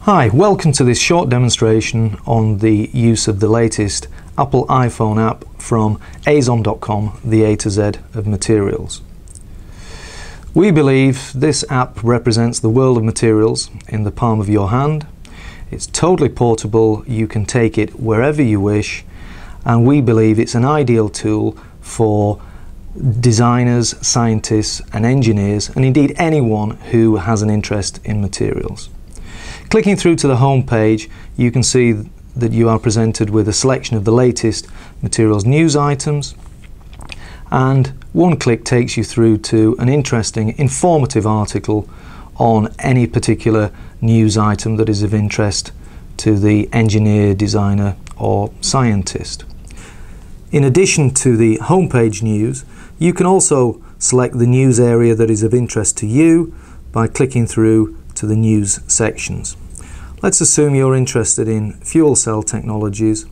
Hi, welcome to this short demonstration on the use of the latest Apple iPhone app from AZoM.com, the A to Z of materials. We believe this app represents the world of materials in the palm of your hand. It's totally portable, you can take it wherever you wish, and we believe it's an ideal tool for designers, scientists and engineers, and indeed anyone who has an interest in materials. Clicking through to the home page, you can see that you are presented with a selection of the latest materials news items, and one click takes you through to an interesting, informative article on any particular news item that is of interest to the engineer, designer or scientist. In addition to the homepage news, you can also select the news area that is of interest to you by clicking through to the news sections. Let's assume you're interested in fuel cell technologies.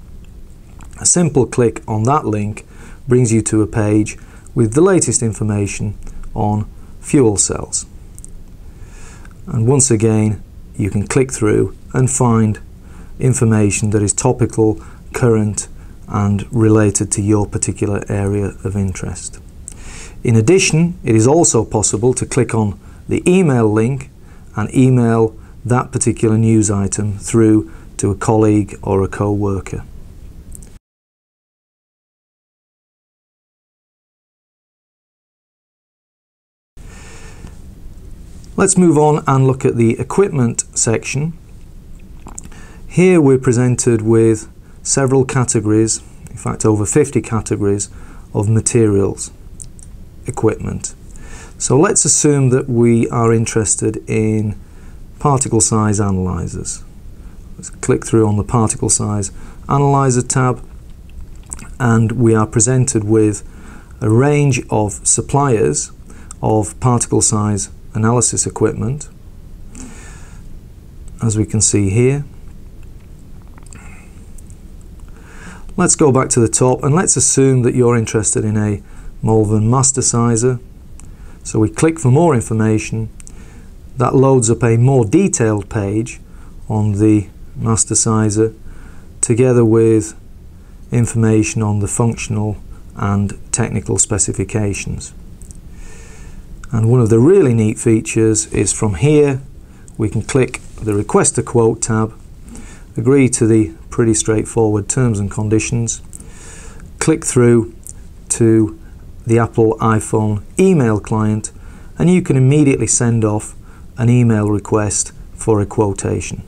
A simple click on that link brings you to a page with the latest information on fuel cells. And once again, you can click through and find information that is topical, current and related to your particular area of interest. In addition, it is also possible to click on the email link and email that particular news item through to a colleague or a co-worker. Let's move on and look at the equipment section. Here we're presented with several categories, in fact over 50 categories of materials equipment. So let's assume that we are interested in particle size analyzers. Let's click through on the particle size analyzer tab, and we are presented with a range of suppliers of particle size analysis equipment, as we can see here. Let's go back to the top and let's assume that you're interested in a Malvern Mastersizer. So we click for more information. That loads up a more detailed page on the Mastersizer, together with information on the functional and technical specifications. And one of the really neat features is from here we can click the Request a Quote tab, agree to the pretty straightforward terms and conditions, click through to the Apple iPhone email client, and you can immediately send off an email request for a quotation.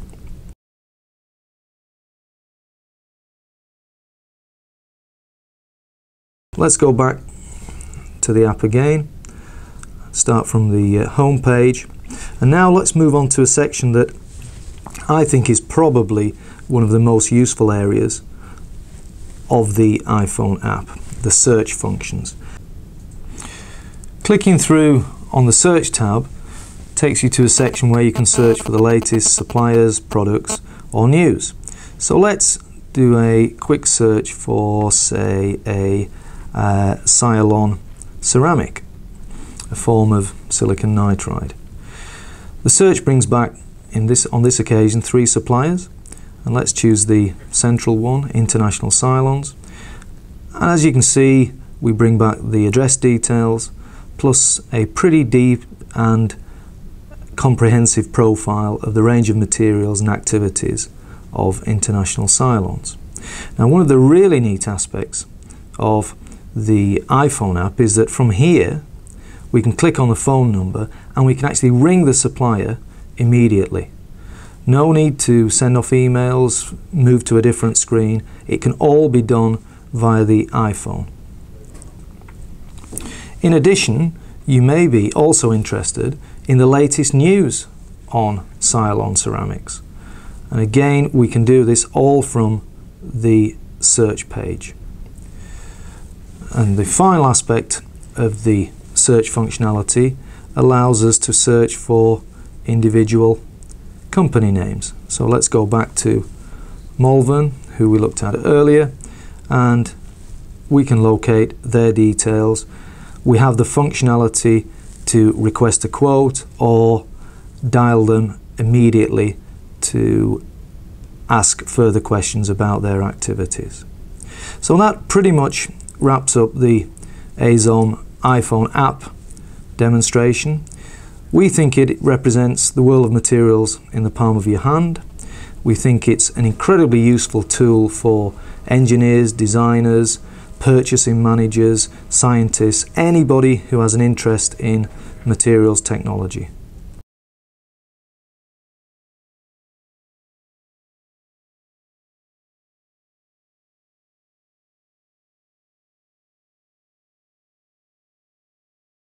Let's go back to the app again, start from the home page, and now let's move on to a section that I think is probably one of the most useful areas of the iPhone app, the search functions. Clicking through on the search tab takes you to a section where you can search for the latest suppliers, products or news. So let's do a quick search for, say, a Cylon ceramic, a form of silicon nitride. The search brings back on this occasion 3 suppliers, and let's choose the central one, International Cylons. And as you can see, we bring back the address details plus a pretty deep and comprehensive profile of the range of materials and activities of International Cylons. Now, one of the really neat aspects of the iPhone app is that from here we can click on the phone number and we can actually ring the supplier immediately. No need to send off emails, move to a different screen. It can all be done via the iPhone. In addition, you may be also interested in the latest news on Cylon ceramics. And again, we can do this all from the search page. And the final aspect of the search functionality allows us to search for individual company names. So let's go back to Malvern, who we looked at earlier, and we can locate their details. We have the functionality to request a quote or dial them immediately to ask further questions about their activities. So that pretty much wraps up the AZoM iPhone app demonstration. We think it represents the world of materials in the palm of your hand. We think it's an incredibly useful tool for engineers, designers, purchasing managers, scientists, anybody who has an interest in materials technology.